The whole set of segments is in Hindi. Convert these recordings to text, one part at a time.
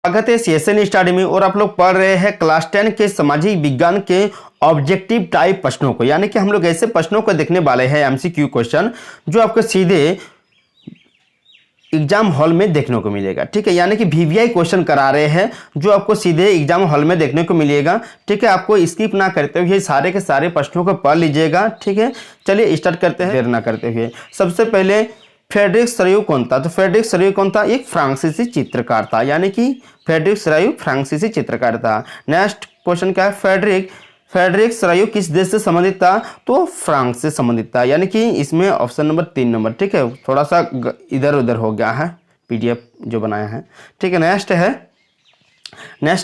स्वागत है सीएसएन स्टडी में। और आप लोग पढ़ रहे हैं क्लास 10 के सामाजिक विज्ञान के ऑब्जेक्टिव टाइप प्रश्नों को, यानी कि हम लोग ऐसे प्रश्नों को देखने वाले हैं एमसीक्यू क्वेश्चन जो आपको सीधे एग्जाम हॉल में देखने को मिलेगा। ठीक है, यानी कि वीवीआई क्वेश्चन करा रहे हैं जो आपको सीधे एग्जाम हॉल में देखने को मिलेगा। ठीक है, आपको स्किप ना करते हुए सारे के सारे प्रश्नों को पढ़ लीजिएगा। ठीक है, चलिए स्टार्ट करते हैं देर ना करते हुए। सबसे पहले फ्रेडरिक सरायु कौन था? तो फ्रेडरिक सरायु कौन था? एक फ्रांसीसी चित्रकार था, यानी कि फ्रेडरिक सरायु फ्रांसीसी चित्रकार था। नेक्स्ट क्वेश्चन क्या है? फ्रेडरिक सरायु किस देश से संबंधित था? तो फ्रांस से संबंधित था, यानी कि इसमें ऑप्शन नंबर 3 नंबर। ठीक है, थोड़ा सा इधर उधर हो गया है पीडीएफ जो बनाया है। ठीक है, नेक्स्ट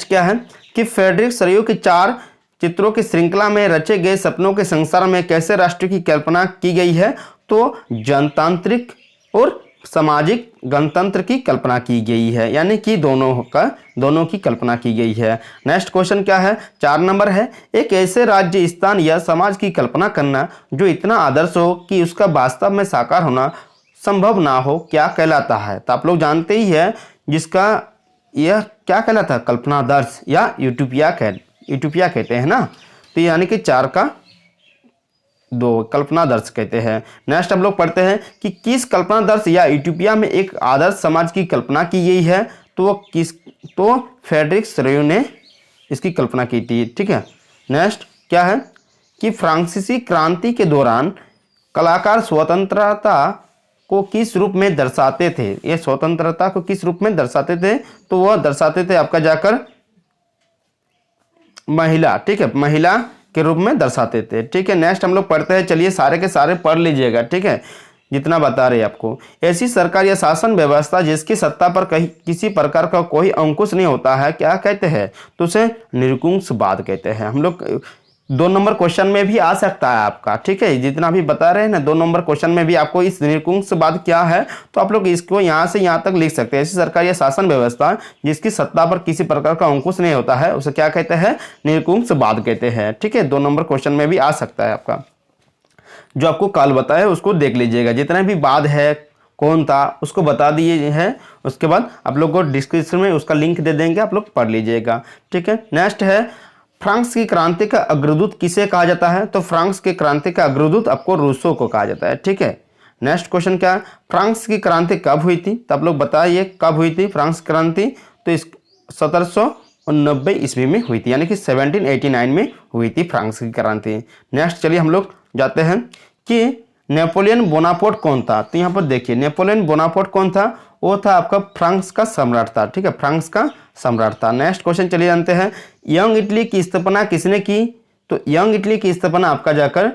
क्या है कि फ्रेडरिक सरायु के 4 चित्रों की श्रृंखला में रचे गए सपनों के संसार में कैसे राष्ट्र की कल्पना की गई है? तो जनतांत्रिक और सामाजिक गणतंत्र की कल्पना की गई है, यानी कि दोनों की कल्पना की गई है। नेक्स्ट क्वेश्चन क्या है? 4 नंबर है, एक ऐसे राज्य स्थान या समाज की कल्पना करना जो इतना आदर्श हो कि उसका वास्तव में साकार होना संभव ना हो, क्या कहलाता है? तो आप लोग जानते ही है जिसका यह क्या कहलाता है? कल्पनादर्श या यूटोपिया कहते हैं ना। तो यानी कि 4 का 2 कल्पनादर्श कहते हैं। नेक्स्ट हम लोग पढ़ते हैं कि किस कल्पनादर्श या यूटोपिया में एक आदर्श समाज की कल्पना की गई है? तो फ्रेडरिक सरायु ने इसकी कल्पना की थी। ठीक है, नेक्स्ट क्या है कि फ्रांसीसी क्रांति के दौरान कलाकार स्वतंत्रता को किस रूप में दर्शाते थे? ये स्वतंत्रता को किस रूप में दर्शाते थे? तो वह दर्शाते थे आपका जाकर महिला। ठीक है, महिला के रूप में दर्शाते थे। ठीक है, नेक्स्ट हम लोग पढ़ते हैं। चलिए सारे के सारे पढ़ लीजिएगा। ठीक है, जितना बता रहे हैं आपको। ऐसी सरकार या शासन व्यवस्था जिसकी सत्ता पर किसी प्रकार का कोई अंकुश नहीं होता है, क्या कहते हैं? तो उसे निरंकुशवाद कहते हैं। हम लोग 2 नंबर क्वेश्चन में भी आ सकता है आपका। ठीक है, जितना भी बता रहे हैं ना, 2 नंबर क्वेश्चन में भी आपको इस निरंकुशवाद क्या है तो आप लोग इसको यहाँ से यहाँ तक लिख सकते हैं। ऐसी सरकार या शासन व्यवस्था जिसकी सत्ता पर किसी प्रकार का अंकुश नहीं होता है उसे क्या कहते हैं? निरंकुशवाद कहते हैं। ठीक है, 2 नंबर क्वेश्चन में भी आ सकता है आपका। जो आपको कल बताया उसको देख लीजिएगा, जितना भी बाद है कौन था उसको बता दिए हैं। उसके बाद आप लोग को डिस्क्रिप्शन में उसका लिंक दे देंगे, आप लोग पढ़ लीजिएगा। ठीक है, नेक्स्ट है फ्रांस की क्रांति का अग्रदूत किसे कहा जाता है? तो फ्रांस की क्रांति का अग्रदूत आपको रूसो को कहा जाता है। ठीक है, नेक्स्ट क्वेश्चन क्या है? फ्रांस की क्रांति कब हुई थी? तो आप लोग बताइए कब हुई थी फ्रांस क्रांति? तो इस 1790 ईस्वी में हुई थी, यानी कि 1789 में हुई थी फ्रांस की क्रांति। नेक्स्ट चलिए हम लोग जाते हैं कि नेपोलियन बोनापार्ट कौन था? तो यहाँ पर देखिए नेपोलियन बोनापार्ट कौन था? वो था आपका फ्रांस का सम्राट था। ठीक है, फ्रांस का सम्राट था। नेक्स्ट क्वेश्चन चलिए जानते हैं, यंग इटली की स्थापना किसने की? तो यंग इटली की स्थापना आपका जाकर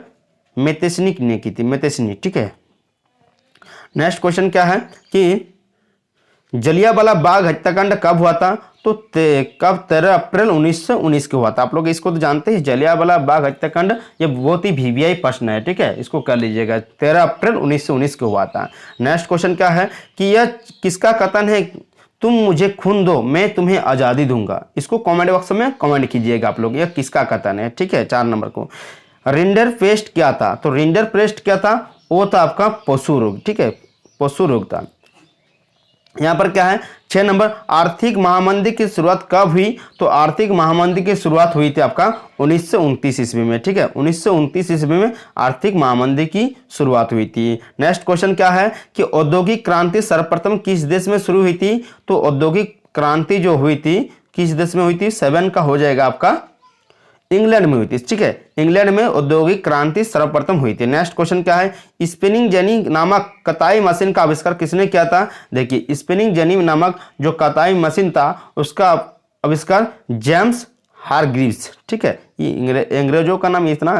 मेतेस्नी ने की थी, मेतेस्नी। ठीक है, नेक्स्ट क्वेश्चन क्या है कि जलियांवाला बाग हत्याकांड कब हुआ था? तो कब 13 अप्रैल 1919 को हुआ था। आप लोग इसको तो जानते हैं, जलियांवाला बाग हत्याकांड ये बहुत ही वीवीआई प्रश्न है। ठीक है, इसको कर लीजिएगा, 13 अप्रैल 1919 को हुआ था। नेक्स्ट क्वेश्चन क्या है कि यह किसका कथन है? तुम मुझे खून दो मैं तुम्हें आज़ादी दूंगा। इसको कमेंट बॉक्स में कमेंट कीजिएगा आप लोग, यह किसका कथन है? ठीक है, 4 नंबर को। रिंडरपेस्ट क्या था? तो रिंडरपेस्ट क्या था? वो था आपका पशु रोग। ठीक है, पशु रोग था। यहाँ पर क्या है? 6 नंबर, आर्थिक महामंदी की शुरुआत कब हुई? तो आर्थिक महामंदी की शुरुआत हुई थी आपका 1929 ईस्वी में। ठीक है, 1929 ईस्वी में आर्थिक महामंदी की शुरुआत हुई थी। नेक्स्ट क्वेश्चन क्या है कि औद्योगिक क्रांति सर्वप्रथम किस देश में शुरू हुई थी? तो औद्योगिक क्रांति जो हुई थी किस देश में हुई थी? 7 का हो जाएगा आपका इंग्लैंड में हुई थी। ठीक है, इंग्लैंड में औद्योगिक क्रांति सर्वप्रथम हुई थी। नेक्स्ट क्वेश्चन क्या है? स्पिनिंग जेनी नामक कताई मशीन का आविष्कार किसने किया था? देखिए स्पिनिंग जेनी नामक जो कताई मशीन था उसका आविष्कार जेम्स हारग्रीव्स। ठीक है, ये अंग्रेजों का नाम इतना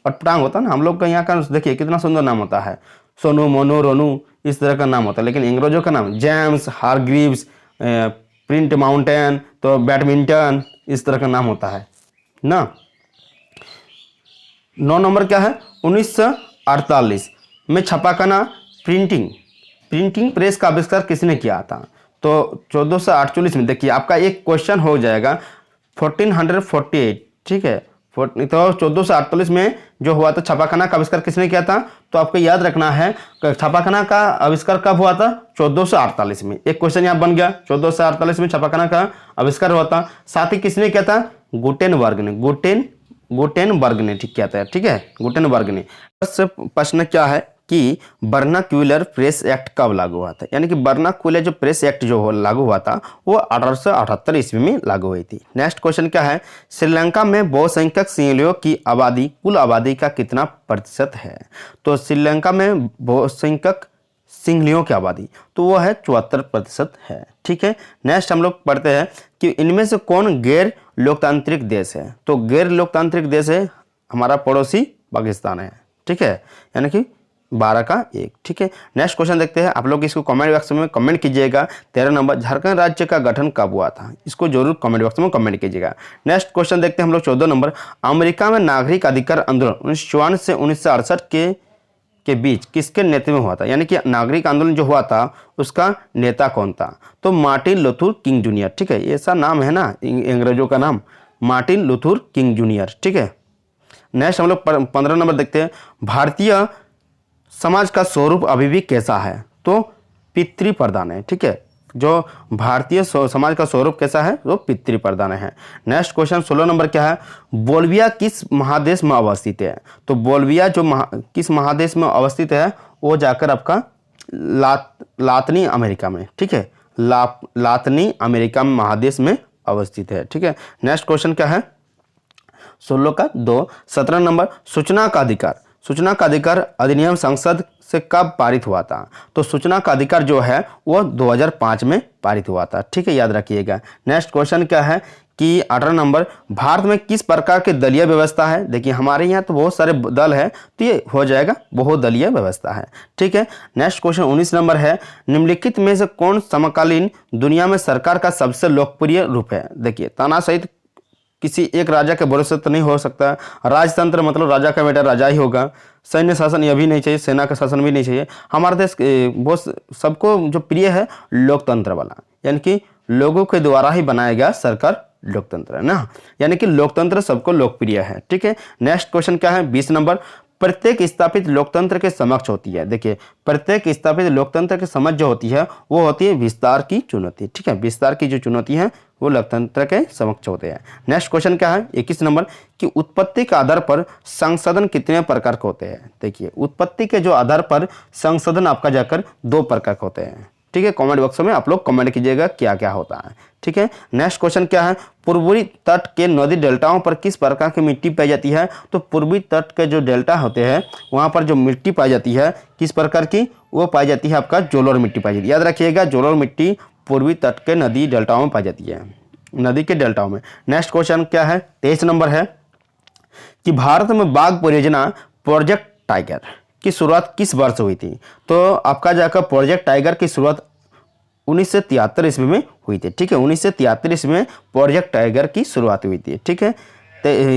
अटपटांग होता है ना, हम लोग का यहाँ का देखिए कितना सुंदर नाम होता है, सोनू मोनू रोनू इस तरह का नाम होता है, लेकिन अंग्रेजों का नाम जेम्स हारग्रीव्स, प्रिंट माउंटेन, तो बैडमिंटन इस तरह का नाम होता है ना। 9 नंबर क्या है? 1948 में छपाखाना प्रिंटिंग प्रेस का आविष्कार किसने किया था? तो 1448 में। देखिए आपका एक क्वेश्चन हो जाएगा 1448। ठीक है, तो 1448 में जो हुआ था छापाखाना का आविष्कार किसने किया था? तो आपको याद रखना है छापाखाना का आविष्कार कब हुआ था? 1448 में। एक क्वेश्चन यहाँ बन गया, 1448 में छापाखाना का आविष्कार हुआ था। साथ ही किसने किया था? गुटेनबर्ग ने, गुटेनबर्ग ने ठीक किया था, ठीक है, गुटेनबर्ग ने। प्रश्न क्या है कि वर्नाक्यूलर प्रेस एक्ट कब लागू हुआ था? यानी कि वर्नाक्यूलर जो प्रेस एक्ट जो लागू हुआ था वो 1878 ईस्वी में लागू हुई थी। नेक्स्ट क्वेश्चन क्या है? श्रीलंका में बहुसंख्यक सिंहलियों की आबादी कुल आबादी का कितना प्रतिशत है? तो श्रीलंका में बहुसंख्यक सिंहलियों की आबादी तो वो है 74% है, ठीक है। नेक्स्ट हम लोग पढ़ते हैं कि इनमें से कौन गैर लोकतांत्रिक देश है? तो गैर लोकतांत्रिक देश है हमारा पड़ोसी पाकिस्तान है, ठीक है, यानी कि 12 का 1, ठीक है। नेक्स्ट क्वेश्चन देखते हैं, आप लोग इसको कमेंट बॉक्स में कमेंट कीजिएगा। 13 नंबर, झारखंड राज्य का गठन कब हुआ था? इसको जरूर कमेंट बॉक्स में कमेंट कीजिएगा। नेक्स्ट क्वेश्चन देखते हैं हम लोग 14 नंबर, अमेरिका में नागरिक अधिकार आंदोलन 1954 से 1968 के बीच किसके नेतृत्व में हुआ था? यानी कि नागरिक आंदोलन जो हुआ था उसका नेता कौन था? तो मार्टिन लूथर किंग जूनियर, ठीक है, ऐसा नाम है ना अंग्रेजों का नाम, मार्टिन लूथर किंग जूनियर, ठीक है। नेक्स्ट हम लोग 15 नंबर देखते हैं, भारतीय समाज का स्वरूप अभी भी कैसा है? तो पितृप्रधान है, ठीक है, जो भारतीय समाज का स्वरूप कैसा है? वो पितृप्रधान है। नेक्स्ट क्वेश्चन 16 नंबर क्या है? बोल्विया किस महादेश में अवस्थित है? तो बोल्विया जो किस महादेश में अवस्थित है? वो जाकर आपका लातिनी अमेरिका में, ठीक है, लातिनी अमेरिका में महादेश में अवस्थित है, ठीक है। नेक्स्ट क्वेश्चन क्या है? 16 का 2। 17 नंबर, सूचना का अधिकार अधिनियम संसद से कब पारित हुआ था? तो सूचना का अधिकार जो है वो 2005 में पारित हुआ था, ठीक है, याद रखिएगा। नेक्स्ट क्वेश्चन क्या है कि 18 नंबर, भारत में किस प्रकार की दलीय व्यवस्था है? देखिए हमारे यहाँ तो बहुत सारे दल है तो ये हो जाएगा बहुदलीय व्यवस्था है, ठीक है। नेक्स्ट क्वेश्चन 19 नंबर है, निम्नलिखित में से कौन समकालीन दुनिया में सरकार का सबसे लोकप्रिय रूप है? देखिए तानाशाही किसी एक राजा के भरोसे तो नहीं हो सकता, राजतंत्र मतलब राजा का बेटा राजा ही होगा, सैन्य शासन यह भी नहीं चाहिए, सेना का शासन भी नहीं चाहिए। हमारा देश बहुत सबको जो प्रिय है लोकतंत्र वाला, यानी कि लोगों के द्वारा ही बनाया गया सरकार लोकतंत्र है ना, यानी कि लोकतंत्र सबको लोकप्रिय है, ठीक है। नेक्स्ट क्वेश्चन क्या है? 20 नंबर, प्रत्येक स्थापित लोकतंत्र के समक्ष होती है। देखिए प्रत्येक स्थापित लोकतंत्र के समझ जो होती है वो होती है विस्तार की चुनौती, ठीक है, विस्तार की जो चुनौती है वो लोकतंत्र के समक्ष होते हैं। नेक्स्ट क्वेश्चन क्या है? 21 नंबर, कि उत्पत्ति के आधार पर संशोधन कितने प्रकार के होते हैं? देखिए उत्पत्ति के जो आधार पर संशोधन आपका जाकर 2 प्रकार के होते हैं, ठीक है। कमेंट बॉक्स में आप लोग कमेंट कीजिएगा क्या क्या होता है, ठीक है। नेक्स्ट क्वेश्चन क्या है? पूर्वी तट के नदी डेल्टाओं पर किस प्रकार की मिट्टी पाई जाती है? तो पूर्वी तट के जो डेल्टा होते हैं वहां पर जो मिट्टी पाई जाती है किस प्रकार की? वो पाई जाती है आपका जोलोर मिट्टी पाई जाती है, याद रखिएगा जोलोर मिट्टी पूर्वी तट के नदी डेल्टाओं में पाई जाती है, नदी के डेल्टाओं में। नेक्स्ट क्वेश्चन क्या है? 23 नंबर है कि भारत में बाघ परियोजना प्रोजेक्ट टाइगर की शुरुआत किस वर्ष हुई थी? तो आपका जाकर प्रोजेक्ट टाइगर की शुरुआत 1973 ईस्वी में हुई थी, ठीक है, 1973 ईस्वी में प्रोजेक्ट टाइगर की शुरुआत हुई थी, ठीक है।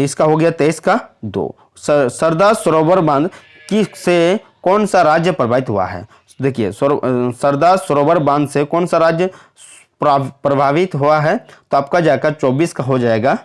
इसका हो गया 23 का 2। सरदार सरोवर बांध की से कौन सा राज्य प्रभावित हुआ है? देखिए सरदार सरोवर बांध से कौन सा राज्य प्रभावित हुआ है? तो आपका जाकर 24 का हो जाएगा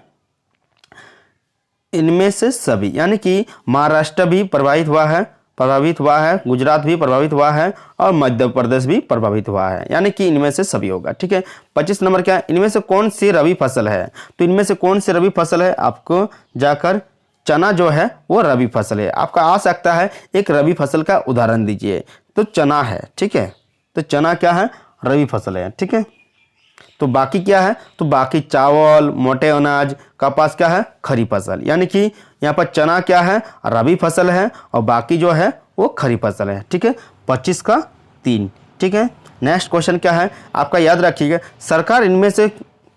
इनमें से सभी, यानी कि महाराष्ट्र भी प्रभावित हुआ है, गुजरात भी प्रभावित हुआ है और मध्य प्रदेश भी प्रभावित हुआ है, यानी कि इनमें से सभी होगा, ठीक है। 25 नंबर क्या? इनमें से कौन सी रबी फसल है? तो इनमें से कौन सी रबी फसल है? आपको जाकर चना जो है वो रबी फसल है। आपका आ सकता है एक रबी फसल का उदाहरण दीजिए, तो चना है, ठीक है, तो चना क्या है? रबी फसल है, ठीक है। तो बाकी क्या है? तो बाकी चावल, मोटे अनाज, कपास क्या है? खरीफ फसल, यानी कि यहाँ पर चना क्या है? रबी फसल है और बाकी जो है वो खरीफ फसल है, ठीक है। 25 का 3, ठीक है। नेक्स्ट क्वेश्चन क्या है? आपका याद रखिएगा, सरकार इनमें से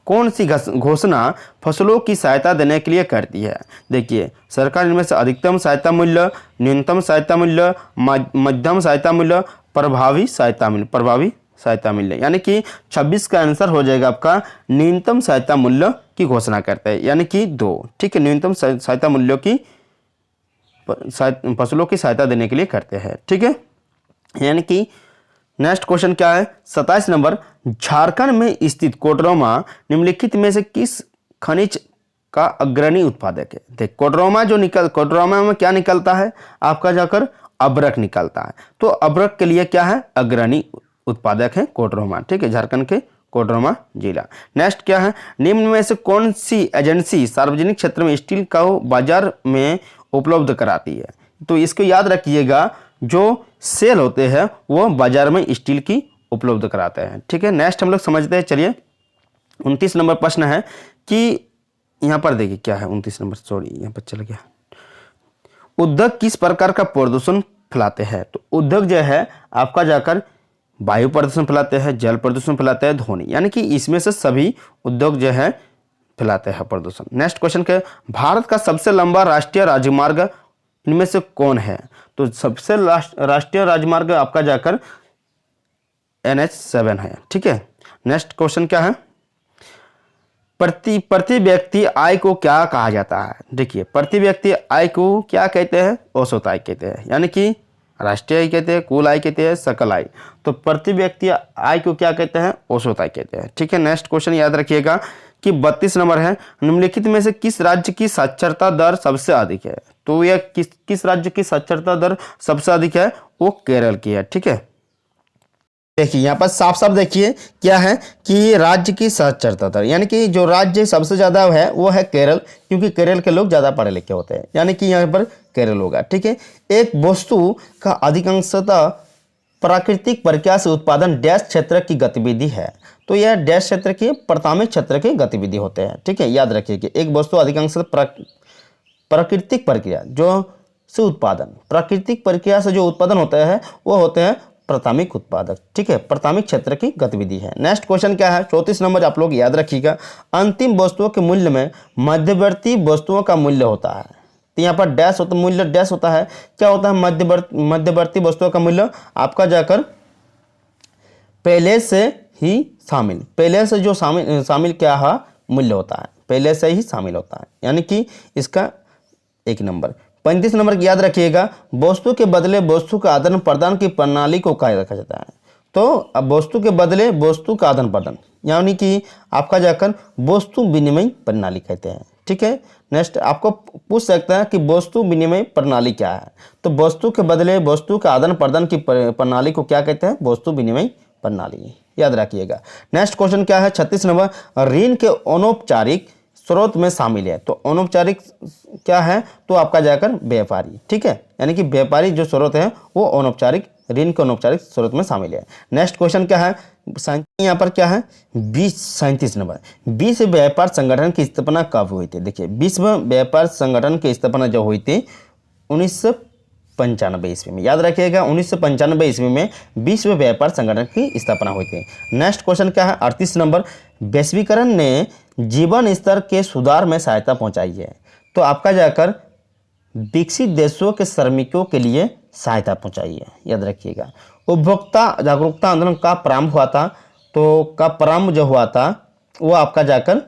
कौन सी घोषणा फसलों की सहायता देने के लिए करती है? देखिए सरकार इनमें से अधिकतम सहायता मूल्य, न्यूनतम सहायता मूल्य, मध्यम सहायता मूल्य, प्रभावी सहायता मूल्य, यानी कि 26 का आंसर हो जाएगा आपका न्यूनतम सहायता मूल्य की घोषणा करते हैं, यानी कि 2, ठीक है, न्यूनतम सहायता मूल्यों की फसलों की सहायता देने के लिए करते हैं, ठीक है, यानी कि। नेक्स्ट क्वेश्चन क्या है? 27 नंबर, झारखंड में स्थित कोडरमा निम्नलिखित में से किस खनिज का अग्रणी उत्पादक है। देख कोडरमा में क्या निकलता है आपका जाकर अबरक निकलता है, तो अबरक के लिए क्या है अग्रणी उत्पादक है कोडरमा, ठीक है, झारखंड के कोडरमा जिला। नेक्स्ट क्या है, निम्न में से कौन सी एजेंसी सार्वजनिक क्षेत्र में स्टील का बाजार में उपलब्ध कराती है? तो इसको याद रखिएगा, जो सेल होते हैं वो बाजार में स्टील की उपलब्ध कराते हैं, ठीक है। नेक्स्ट हम लोग समझते हैं, चलिए 29 नंबर प्रश्न है कि यहाँ पर देखिए क्या है 29 नंबर, सॉरी यहाँ पर चल गया। उद्योग किस प्रकार का प्रदूषण फैलाते हैं? तो उद्योग जो है आपका जाकर वायु प्रदूषण फैलाते हैं, जल प्रदूषण फैलाते हैं, ध्वनि, यानी कि इसमें से सभी उद्योग जो है फैलाते हैं प्रदूषण। नेक्स्ट क्वेश्चन क्या है, भारत का सबसे लंबा राष्ट्रीय राजमार्ग इनमें से कौन है? तो सबसे राष्ट्रीय राजमार्ग आपका जाकर NH7 है, ठीक है। नेक्स्ट क्वेश्चन क्या है, प्रति व्यक्ति आय को क्या कहा जाता है? देखिए प्रति व्यक्ति आय को क्या कहते हैं? औसत आय कहते हैं, यानी कि राष्ट्रीय आय कहते हैं, कुल आय कहते हैं, सकल आय। तो प्रति व्यक्ति आय को क्या कहते हैं? औसत आय कहते हैं, ठीक है। नेक्स्ट क्वेश्चन याद रखिएगा कि 32 नंबर है, निम्नलिखित में से किस राज्य की साक्षरता दर सबसे अधिक है? तो यह किस राज्य की साक्षरता दर सबसे अधिक है? वो केरल की है, ठीक है। देखिए यहाँ पर साफ साफ देखिए क्या है कि राज्य की साक्षरता दर, यानी कि जो राज्य सबसे ज़्यादा है वो है केरल, क्योंकि केरल के लोग ज़्यादा पढ़े लिखे होते हैं, यानी कि यहाँ पर केरल होगा, ठीक है। एक वस्तु का अधिकांशतः प्राकृतिक प्रक्रिया से उत्पादन डैश क्षेत्र की गतिविधि है, तो यह डैश क्षेत्र की प्राथमिक क्षेत्र की गतिविधि होते हैं, ठीक है। याद रखिए कि एक वस्तु अधिकांशतः प्राकृतिक प्रक्रिया जो से उत्पादन, प्राकृतिक प्रक्रिया से जो उत्पादन होता है वो होते हैं प्राथमिक उत्पादक, ठीक है, प्राथमिक क्षेत्र की गतिविधि है। नेक्स्ट क्वेश्चन क्या है, 34 नंबर आप लोग याद रखिएगा, अंतिम वस्तुओं के मूल्य में मध्यवर्ती वस्तुओं का मूल्य होता है। तो यहाँ पर डैश होता मूल्य डैश होता है, क्या होता है? मध्यवर्ती वस्तुओं का मूल्य आपका जाकर पहले से ही शामिल, पहले से जो शामिल क्या है मूल्य होता है, पहले से ही शामिल होता है, यानी कि इसका 1 नंबर। 35 नंबर की याद रखिएगा, वस्तु के बदले वस्तु का आदान प्रदान की प्रणाली को क्या रखा जाता है? तो अब वस्तु के बदले वस्तु का आदान प्रदान, यानी कि आपका जाकर वस्तु विनिमय प्रणाली कहते हैं, ठीक है। नेक्स्ट आपको पूछ सकता है कि वस्तु विनिमय प्रणाली क्या है? तो वस्तु के बदले वस्तु का आदान प्रदान की प्रणाली को क्या कहते हैं? वस्तु विनिमय प्रणाली, याद रखिएगा। नेक्स्ट क्वेश्चन क्या है, 36 नंबर, ऋण के अनौपचारिक स्रोत में शामिल है। तो अनौपचारिक क्या है? तो आपका जाकर व्यापारी, ठीक है, यानी कि व्यापारी जो स्रोत है वो अनौपचारिक ऋण के अनौपचारिक स्रोत में शामिल है। नेक्स्ट क्वेश्चन क्या है, यहाँ पर क्या है 37 नंबर, विश्व व्यापार संगठन की स्थापना कब हुई थी? देखिए विश्व व्यापार संगठन की स्थापना जो हुई थी 1995 ईस्वी में, याद रखिएगा 1995 ईस्वी में विश्व व्यापार संगठन की स्थापना हुई थी। नेक्स्ट क्वेश्चन क्या है, 38 नंबर, वैश्वीकरण ने जीवन स्तर के सुधार में सहायता पहुंचाई है। तो आपका जाकर विकसित देशों के श्रमिकों के लिए सहायता पहुंचाई है, याद रखिएगा। उपभोक्ता जागरूकता आंदोलन का प्रारंभ हुआ था, तो का प्रारंभ जो हुआ था वो आपका जाकर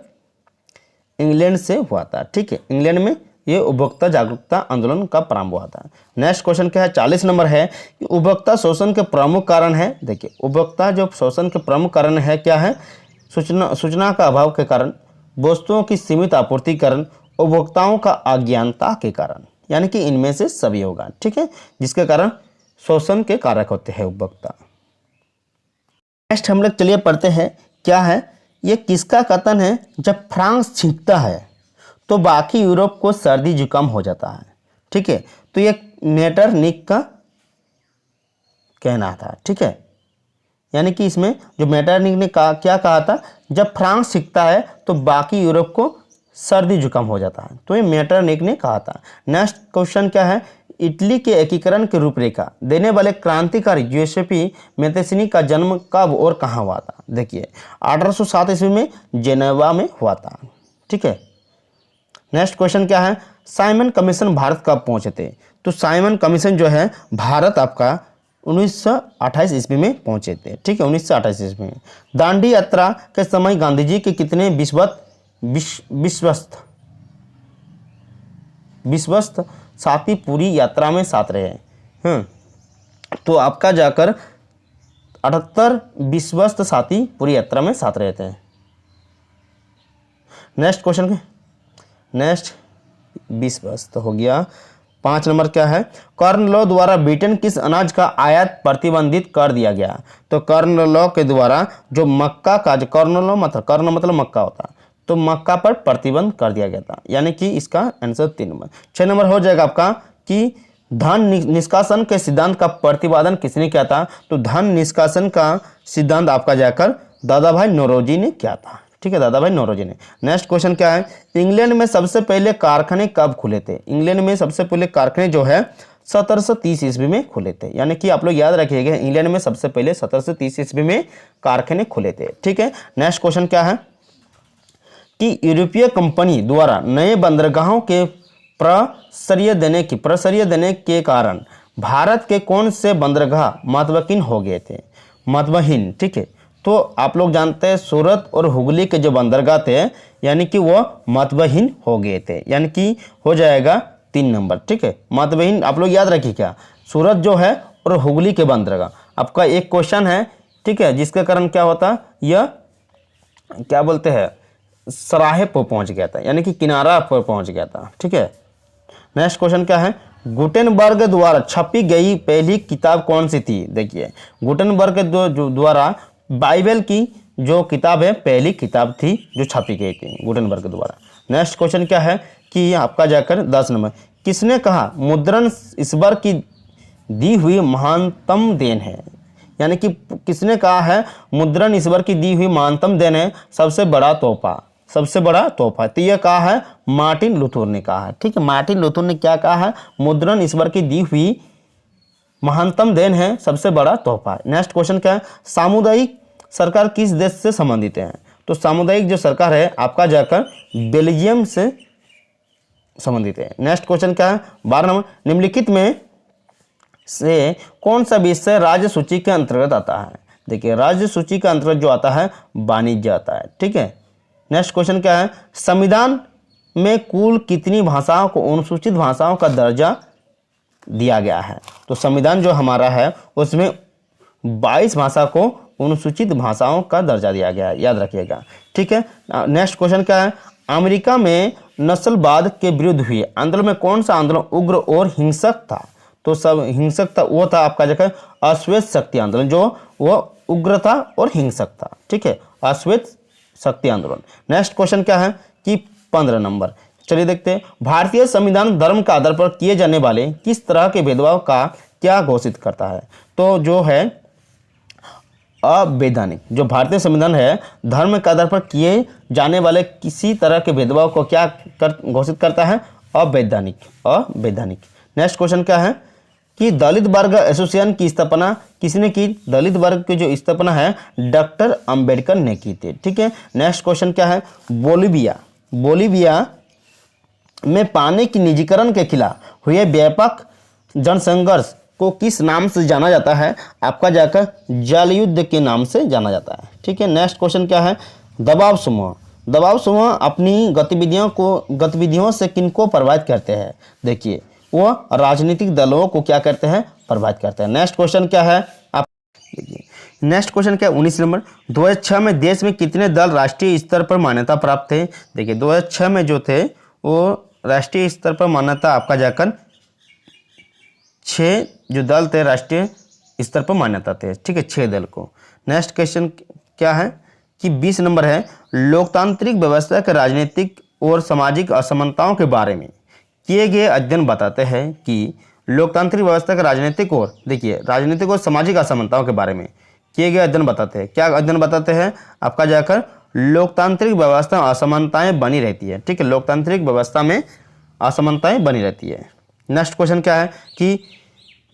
इंग्लैंड से हुआ था, ठीक है, इंग्लैंड में ये उपभोक्ता जागरूकता आंदोलन का प्रारंभ हुआ था। नेक्स्ट क्वेश्चन क्या है, 40 नंबर है कि उपभोक्ता शोषण के प्रमुख कारण है। देखिए उपभोक्ता जो शोषण के प्रमुख कारण है क्या है? सूचना का अभाव के कारण, वस्तुओं की सीमित आपूर्ति कारण, उपभोक्ताओं का अज्ञानता के कारण, यानी कि इनमें से सभी होगा, ठीक है, जिसके कारण शोषण के कारक होते हैं उपभोक्ता। नेक्स्ट हम लोग चलिए पढ़ते हैं क्या है, ये किसका कथन है? जब फ्रांस छींकता है तो बाकी यूरोप को सर्दी जुकाम हो जाता है, ठीक है। तो ये मेटरनिक का कहना था, ठीक है, यानी कि इसमें जो मेटरनिक ने क्या कहा था, जब फ्रांस छींकता है तो बाकी यूरोप को सर्दी जुकाम हो जाता है, तो ये मेटरनिक ने कहा था। नेक्स्ट क्वेश्चन क्या है, इटली के एकीकरण की रूपरेखा देने वाले क्रांतिकारी यूसेपी मेतेसिनी का जन्म कब और कहाँ हुआ था? देखिए 1807 ईस्वी में जेनेवा में हुआ था, ठीक है। नेक्स्ट क्वेश्चन क्या है, साइमन कमीशन भारत कब पहुंचे थे? तो साइमन कमीशन जो है भारत आपका 1928 ईस्वी में पहुंचे थे, ठीक है, 1928 ईस्वी में। दांडी यात्रा के समय गांधी जी के कितने विश्वस्त साथी पूरी यात्रा में साथ रहे? तो आपका जाकर 78 विश्वस्त साथी पूरी यात्रा में साथ रहे थे। नेक्स्ट क्वेश्चन नेक्स्ट 20 बस तो हो गया। 5 नंबर क्या है, कॉर्न लॉ द्वारा ब्रिटेन किस अनाज का आयात प्रतिबंधित कर दिया गया। तो कॉर्न लॉ के द्वारा जो मक्का का, जो कॉर्न लॉ मतलब कॉर्न मतलब मक्का होता है, तो मक्का पर प्रतिबंध कर दिया गया था, यानी कि इसका आंसर 3 नंबर। 6 नंबर हो जाएगा आपका कि धन निष्कासन के सिद्धांत का प्रतिपादन किसने किया था। तो धन निष्कासन का सिद्धांत आपका जाकर दादा भाई नौरोजी ने किया था, ठीक है, दादा भाई नौरोजी ने। नेक्स्ट क्वेश्चन क्या है, इंग्लैंड में सबसे पहले कारखाने कब खुले थे। इंग्लैंड में सबसे पहले कारखाने जो है 1730 ईस्वी में खुले थे, यानी कि आप लोग याद रखिएगा इंग्लैंड में सबसे पहले 1730 ईस्वी में कारखाने खुले थे, ठीक है। नेक्स्ट क्वेश्चन क्या है कि यूरोपीय कंपनी द्वारा नए बंदरगाहों के प्रश्रय देने के कारण भारत के कौन से बंदरगाह महत्वहीन हो गए थे, महत्वहीन, ठीक है। तो आप लोग जानते हैं सूरत और हुगली के जो बंदरगाह थे यानी कि वो महत्वहीन हो गए थे, यानी कि हो जाएगा 3 नंबर, ठीक है। महत्वहीन आप लोग याद रखिए क्या, सूरत जो है और हुगली के बंदरगाह, आपका एक क्वेश्चन है, ठीक है, जिसके कारण क्या होता, यह क्या बोलते हैं सराहे पर पहुंच गया था, यानी कि किनारा पर पहुंच गया था, ठीक है। नेक्स्ट क्वेश्चन क्या है, गुटेनबर्ग द्वारा छपी गई पहली किताब कौन सी थी। देखिए गुटेनबर्ग द्वारा बाइबल की जो किताब है पहली किताब थी जो छपी गई थी गुटेनबर्ग द्वारा। नेक्स्ट क्वेश्चन क्या है कि आपका जाकर 10 नंबर, किसने कहा मुद्रण ईश्वर की दी हुई महानतम देन है, यानी कि किसने कहा है मुद्रण ईश्वर की दी हुई महानतम देन है, सबसे बड़ा तोहफा, सबसे बड़ा तोहफा। तो यह कहा है मार्टिन लूथर ने कहा है, ठीक है। मार्टिन लूथर ने क्या कहा है, मुद्रण ईश्वर की दी हुई महानतम देन है, सबसे बड़ा तोहफा। नेक्स्ट क्वेश्चन क्या है, सामुदायिक सरकार किस देश से संबंधित है। तो सामुदायिक जो सरकार है आपका जाकर बेल्जियम से संबंधित है। नेक्स्ट क्वेश्चन क्या है 12 नंबर, निम्नलिखित में से कौन सा विषय राज्य सूची के अंतर्गत आता है। देखिए राज्य सूची के अंतर्गत जो आता है वाणिज्य आता है, ठीक है। नेक्स्ट क्वेश्चन क्या है, संविधान में कुल कितनी भाषाओं को अनुसूचित भाषाओं का दर्जा दिया गया है। तो संविधान जो हमारा है उसमें 22 भाषा को अनुसूचित भाषाओं का दर्जा दिया गया है, याद रखिएगा, ठीक है। नेक्स्ट क्वेश्चन क्या है, अमेरिका में नस्लवाद के विरुद्ध हुए आंदोलन में कौन सा आंदोलन उग्र और हिंसक था। तो सब हिंसक था, वो था आपका जगह अश्वेत शक्ति आंदोलन, जो वो उग्र था और हिंसक था, ठीक है, अश्वेत शक्ति आंदोलन। नेक्स्ट क्वेश्चन क्या है कि 15 नंबर, चलिए देखते हैं, भारतीय संविधान धर्म का आधार पर किए जाने वाले किस तरह के भेदभाव का क्या घोषित करता है। तो जो है अवैधानिक, जो भारतीय संविधान है धर्म के आधार पर किए जाने वाले किसी तरह के भेदभाव को क्या घोषित करता है, अवैधानिक, अवैधानिक। नेक्स्ट क्वेश्चन क्या है कि दलित वर्ग एसोसिएशन की स्थापना किसने की। दलित वर्ग की जो स्थापना है डॉक्टर अंबेडकर ने की थी, ठीक है। नेक्स्ट क्वेश्चन क्या है, बोलीविया में पानी की निजीकरण के खिलाफ हुए व्यापक जनसंघर्ष को किस नाम से जाना जाता है। आपका जाकर जल युद्ध के नाम से जाना जाता है, ठीक है। नेक्स्ट क्वेश्चन क्या है, दबाव समूह, दबाव समूह अपनी गतिविधियों से किनको प्रभावित करते हैं। देखिए वो राजनीतिक दलों को क्या करते हैं, प्रभावित करते हैं। नेक्स्ट क्वेश्चन क्या है, आप देखिए नेक्स्ट क्वेश्चन क्या है 19 नंबर, 2006 में देश में कितने दल राष्ट्रीय स्तर पर मान्यता प्राप्त थे। देखिए 2006 में जो थे वो राष्ट्रीय स्तर पर मान्यता आपका जाकर 6 जो दल थे राष्ट्रीय स्तर पर मान्यता थे, ठीक है, 6 दल को। नेक्स्ट क्वेश्चन क्या है कि 20 नंबर है, लोकतांत्रिक व्यवस्था के राजनीतिक और सामाजिक असमानताओं के बारे में किए गए अध्ययन बताते हैं कि लोकतांत्रिक व्यवस्था के राजनीतिक और राजनीतिक और सामाजिक असमानताओं के बारे में किए गए अध्ययन बताते हैं। क्या अध्ययन बताते हैं, आपका जाकर लोकतांत्रिक व्यवस्था में असमानताएं बनी रहती है, ठीक है, लोकतांत्रिक व्यवस्था में असमानताएं बनी रहती है। नेक्स्ट क्वेश्चन क्या है कि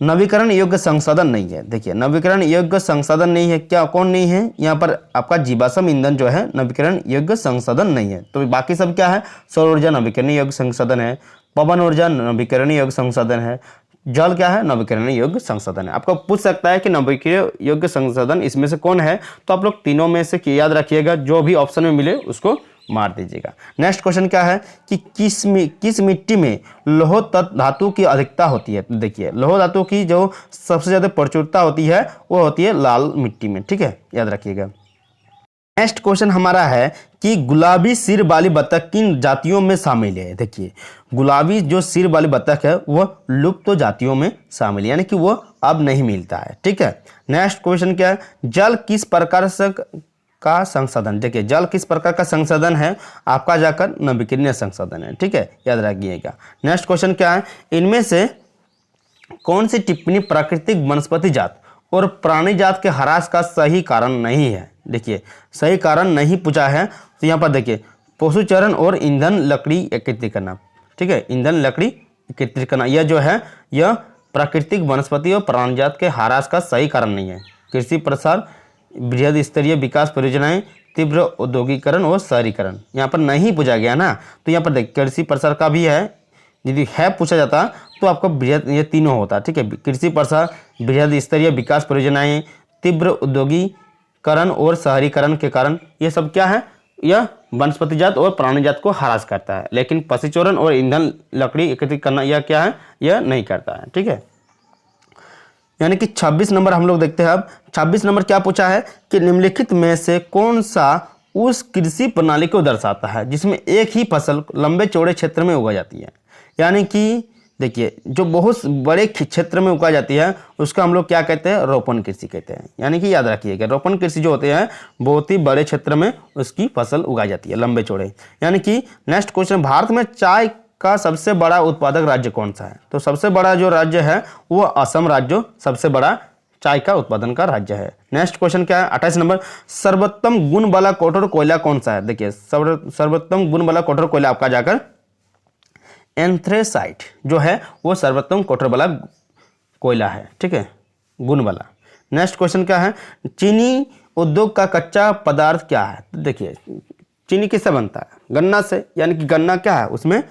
नवीकरण योग्य संसाधन नहीं है। देखिए नवीकरण योग्य संसाधन नहीं है, क्या कौन नहीं है, यहाँ पर आपका जीवाश्म ईंधन जो है नवीकरण योग्य संसाधन नहीं है। तो बाकी सब क्या है, सौर ऊर्जा नवीकरण योग्य संसाधन है, पवन ऊर्जा नवीकरण योग्य संसाधन है, जल क्या है, नवीकरण योग्य संसाधन है। आपको पूछ सकता है कि नवीकरण योग्य संसाधन इसमें से कौन है, तो आप लोग तीनों में से याद रखिएगा, जो भी ऑप्शन में मिले उसको मार दीजिएगा। नेक्स्ट क्वेश्चन क्या है कि किस मिट्टी में लौह धातु की अधिकता होती है। देखिए लौह धातु की जो सबसे ज़्यादा प्रचुरता होती है वो होती है लाल मिट्टी में, ठीक है, याद रखिएगा। नेक्स्ट क्वेश्चन हमारा है कि गुलाबी सिर वाली बतख किन जातियों में शामिल है। देखिए गुलाबी जो सिर वाली बतख है वह लुप्त तो जातियों में शामिल है, यानी कि वो अब नहीं मिलता है। ठीक है, नेक्स्ट क्वेश्चन क्या है, जल किस प्रकार से का संसाधन। देखिए जल किस प्रकार का संसाधन है, आपका जाकर नवीकरणीय संसाधन है। ठीक है, याद रखिएगा। नेक्स्ट क्वेश्चन क्या है, इनमें से कौन सी टिप्पणी प्राकृतिक वनस्पति जात और प्राणी जात के ह्रास का सही कारण नहीं है। देखिए सही कारण नहीं पूछा है, तो यहाँ पर देखिए पशुचरण और ईंधन लकड़ी एकत्रित करना। ठीक है, ईंधन लकड़ी एकत्रित करना यह जो है यह प्राकृतिक वनस्पति और प्राणी जात के ह्रास का सही कारण नहीं है। कृषि प्रसार, बृहद स्तरीय विकास परियोजनाएं, तीव्र औद्योगिकरण और शहरीकरण यहाँ पर नहीं पूछा गया ना, तो यहाँ पर देखिए कृषि प्रसार का भी है, यदि है पूछा जाता तो आपको बृहद ये तीनों होता। ठीक है, कृषि प्रसार, बृहद स्तरीय विकास परियोजनाएं, तीव्र औद्योगिकरण और शहरीकरण के कारण ये सब क्या है, यह वनस्पति जात और प्राणी जात को ह्रास करता है, लेकिन पशुचरण और ईंधन लकड़ी एकत्रित करना यह क्या है, यह नहीं करता है। ठीक है, यानी कि 26 नंबर हम लोग देखते हैं। अब 26 नंबर क्या पूछा है कि निम्नलिखित में से कौन सा उस कृषि प्रणाली को दर्शाता है जिसमें एक ही फसल लंबे चौड़े क्षेत्र में उगाई जाती है। यानी कि देखिए जो बहुत बड़े क्षेत्र में उगाई जाती है उसका हम लोग क्या कहते हैं, रोपण कृषि कहते हैं। यानी कि याद रखिएगा रोपण कृषि जो होते हैं बहुत ही बड़े क्षेत्र में उसकी फसल उगाई जाती है, लंबे चौड़े। यानी कि नेक्स्ट क्वेश्चन, भारत में चाय का सबसे बड़ा उत्पादक राज्य कौन सा है। तो सबसे बड़ा जो राज्य है वो असम राज्य सबसे बड़ा चाय का उत्पादन का राज्य है। नेक्स्ट क्वेश्चन क्या है, 28 नंबर, सर्वोत्तम गुण वाला कठोर कोयला कौन सा है। देखिए सर्वोत्तम गुण वाला कठोर कोयला आपका जाकर एंथ्रेसाइट जो है वो सर्वोत्तम कठोर वाला कोयला है। ठीक है, गुण वाला। नेक्स्ट क्वेश्चन क्या है, चीनी उद्योग का कच्चा पदार्थ क्या है। तो देखिए चीनी किससे बनता है, गन्ना से, यानी कि गन्ना क्या है उसमें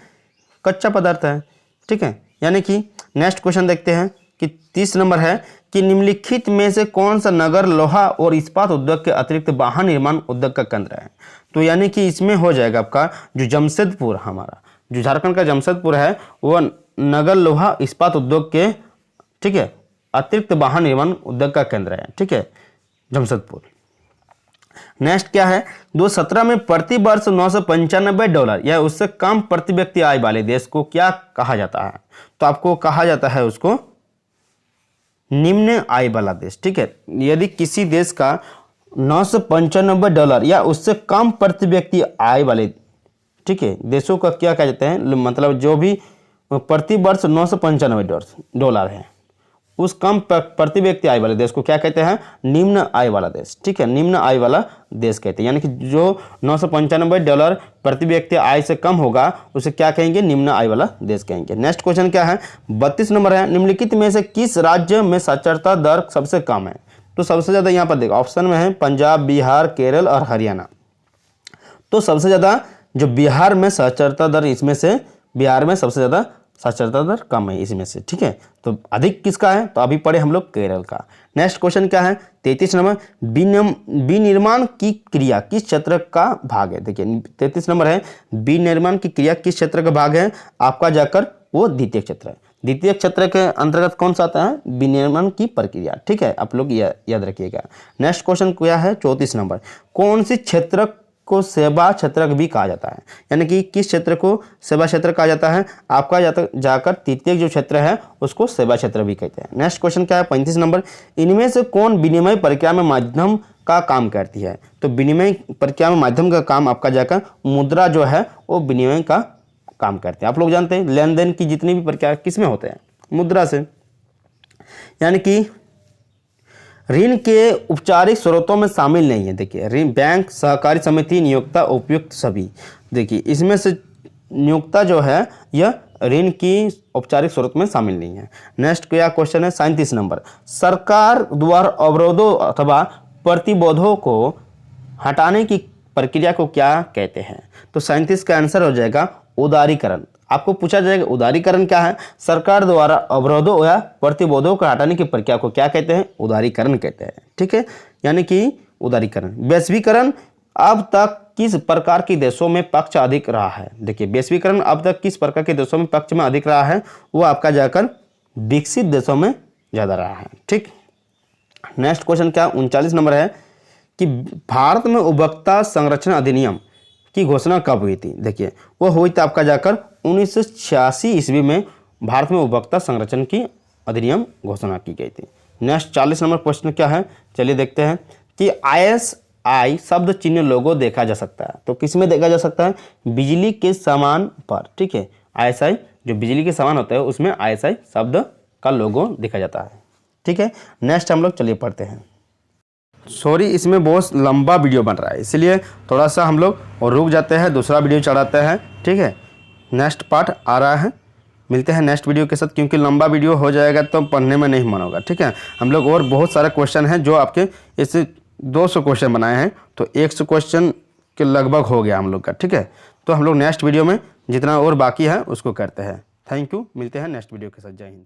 कच्चा पदार्थ है। ठीक है, यानी कि नेक्स्ट क्वेश्चन देखते हैं कि 30 नंबर है कि निम्नलिखित में से कौन सा नगर लोहा और इस्पात उद्योग के अतिरिक्त वाहन निर्माण उद्योग का केंद्र है। तो यानी कि इसमें हो जाएगा आपका जो जमशेदपुर, हमारा जो झारखंड का जमशेदपुर है वो नगर लोहा इस्पात उद्योग के, ठीक है, अतिरिक्त वाहन निर्माण उद्योग का केंद्र है। ठीक है, जमशेदपुर। नेक्स्ट क्या है, 2017 में प्रति वर्ष $995 या उससे कम प्रति व्यक्ति आय वाले देश को क्या कहा जाता है। तो आपको कहा जाता है उसको निम्न आय वाला देश। ठीक है, यदि किसी देश का $995 या उससे कम प्रति व्यक्ति आय वाले, ठीक है, देशों का क्या कहा जाता है, मतलब जो भी प्रति वर्ष $995 है उस कम प्रति व्यक्ति आय वाले देश को क्या कहते हैं, निम्न आय वाला देश। ठीक है, निम्न आय वाला देश कहते हैं। यानी कि जो $995 प्रति व्यक्ति आय से कम होगा उसे क्या कहेंगे, निम्न आय वाला देश कहेंगे। नेक्स्ट क्वेश्चन क्या है, 32 नंबर है, निम्नलिखित में से किस राज्य में साक्षरता दर सबसे कम है। तो सबसे ज्यादा यहाँ पर देखो ऑप्शन में है पंजाब, बिहार, केरल और हरियाणा। तो सबसे ज्यादा जो बिहार में साक्षरता दर, इसमें से बिहार में सबसे ज्यादा साक्षरता दर कम है इसमें से। ठीक है, तो अधिक किसका है, तो अभी पढ़े हम लोग केरल का। नेक्स्ट क्वेश्चन क्या है, 33 नंबर, विनिर्माण की क्रिया किस क्षेत्र का भाग है। देखिए 33 नंबर है, विनिर्माण की क्रिया किस क्षेत्र का भाग है, आपका जाकर वो द्वितीय क्षेत्र है। द्वितीय क्षेत्र के अंतर्गत कौन सा आता है, विनिर्माण की प्रक्रिया। ठीक है, आप लोग याद रखिएगा। नेक्स्ट क्वेश्चन क्या है, 34 नंबर, कौन सी क्षेत्र को सेवा क्षेत्र भी कहा जाता है। यानी कि किस क्षेत्र को सेवा क्षेत्र कहा जाता है, आपका जाकर तृतीय जो क्षेत्र है उसको सेवा क्षेत्र भी कहते हैं। नेक्स्ट क्वेश्चन क्या है, 35 नंबर, इनमें से कौन विनिमय प्रक्रिया में माध्यम का काम करती है। तो विनिमय प्रक्रिया में माध्यम का काम आपका जाकर मुद्रा जो है वो विनिमय का काम करते हैं। आप लोग जानते हैं लेन देन की जितनी भी प्रक्रिया किस में होते हैं, मुद्रा से। यानी कि ऋण के औपचारिक स्रोतों में शामिल नहीं है। देखिए ऋण, बैंक, सहकारी समिति, नियोक्ता, उपयुक्त सभी। देखिए इसमें से नियोक्ता जो है यह ऋण की औपचारिक स्रोत में शामिल नहीं है। नेक्स्ट क्या क्वेश्चन है, 37 नंबर, सरकार द्वारा अवरोधों अथवा प्रतिबंधों को हटाने की प्रक्रिया को क्या कहते हैं। तो 37 का आंसर हो जाएगा उदारीकरण। आपको पूछा जाएगा उदारीकरण क्या है, सरकार द्वारा अवरोधों या प्रतिबंधों को हटाने की प्रक्रिया को क्या कहते हैं, उदारीकरण कहते हैं। ठीक है, यानी कि उदारीकरण। वैश्वीकरण अब तक किस प्रकार के देशों में पक्ष अधिक रहा है। देखिए वैश्वीकरण अब तक किस प्रकार के देशों में पक्ष में अधिक रहा है, वो आपका जाकर विकसित देशों में ज़्यादा रहा है। ठीक, नेक्स्ट क्वेश्चन क्या, 39 नंबर है कि भारत में उपभोक्ता संरक्षण अधिनियम की घोषणा कब हुई थी। देखिए वो हुई थी आपका जाकर 1986 ईस्वी में भारत में उपभोक्ता संरक्षण की अधिनियम घोषणा की गई थी। नेक्स्ट 40 नंबर क्वेश्चन क्या है, चलिए देखते हैं कि ISI शब्द चिन्ह लोगो देखा जा सकता है। तो किस में देखा जा सकता है, बिजली के सामान पर, ठीक है। ISI जो बिजली के सामान होता है उसमें ISI शब्द का लोगो देखा जाता है, ठीक है। नेक्स्ट हम लोग चलिए पढ़ते हैं। सॉरी इसमें बहुत लंबा वीडियो बन रहा है, इसलिए थोड़ा सा हम लोग और रुक जाते हैं, दूसरा वीडियो चढ़ाते हैं, ठीक है। नेक्स्ट पार्ट आ रहा है, मिलते हैं नेक्स्ट वीडियो के साथ, क्योंकि लंबा वीडियो हो जाएगा तो पढ़ने में नहीं मन होगा, ठीक है। हम लोग और बहुत सारे क्वेश्चन हैं जो आपके इस 200 क्वेश्चन बनाए हैं, तो 100 क्वेश्चन के लगभग हो गया हम लोग का, ठीक है। तो हम लोग नेक्स्ट वीडियो में जितना और बाकी है उसको करते हैं। थैंक यू, मिलते हैं नेक्स्ट वीडियो के साथ। जय हिंद।